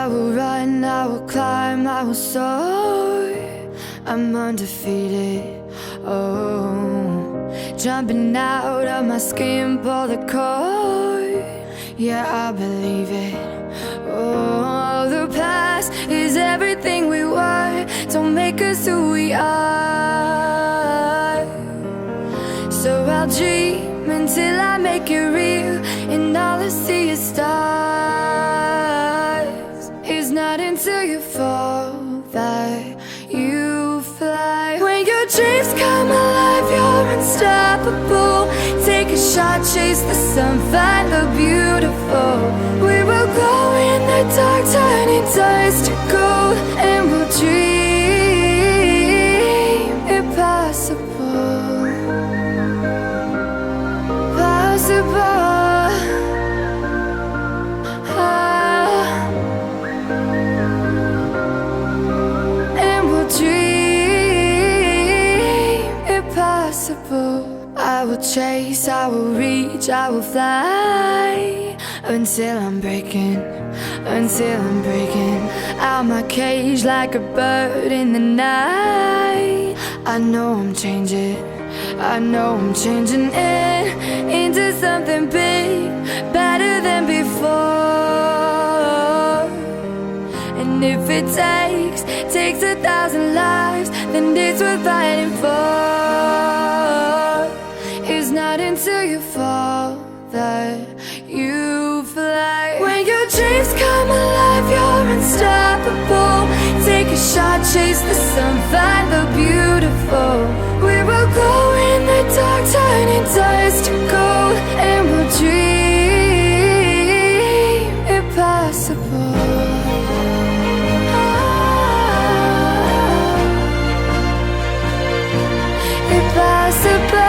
I will run, I will climb, I will soar. I'm undefeated, oh. Jumping out of my skin, pull the cord. Yeah, I believe it. Oh, the past is everything we were. Don't make us who we are. So I'll dream until I make it real, and all I see is stars. It's not until you fall that you fly. When your dreams come alive, you're unstoppable. Take a shot, chase the sun, find the beautiful. We will glow in the dark, turning dust to gold, and we'll dream impossible. And we'll dream impossible. I will chase, I will reach, I will fly until I'm breaking out my cage like a bird in the night. I know I'm changing into something big, better than before. And if it takes 1,000 lives, then it's worth fighting for. It's not until you fall that you fly. When your dreams come alive, you're unstoppable. Take a shot, chase the sun, find the beautiful. We will go in the dark, turning dust to gold, and we'll dream impossible. Impossible.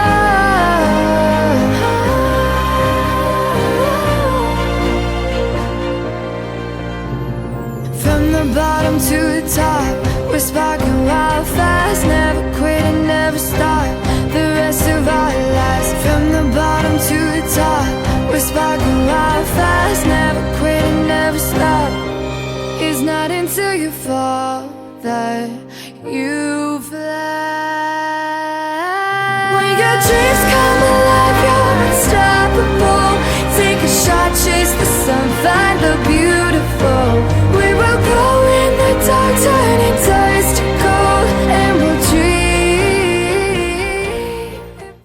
From the bottom to the top, we're sparking wild fast. Never quit and never stop the rest of our lives. From the bottom to the top, we're sparking wild fast. Never quit and never stop. It's not until you fall that you fly. When your dreams come alive, you're unstoppable.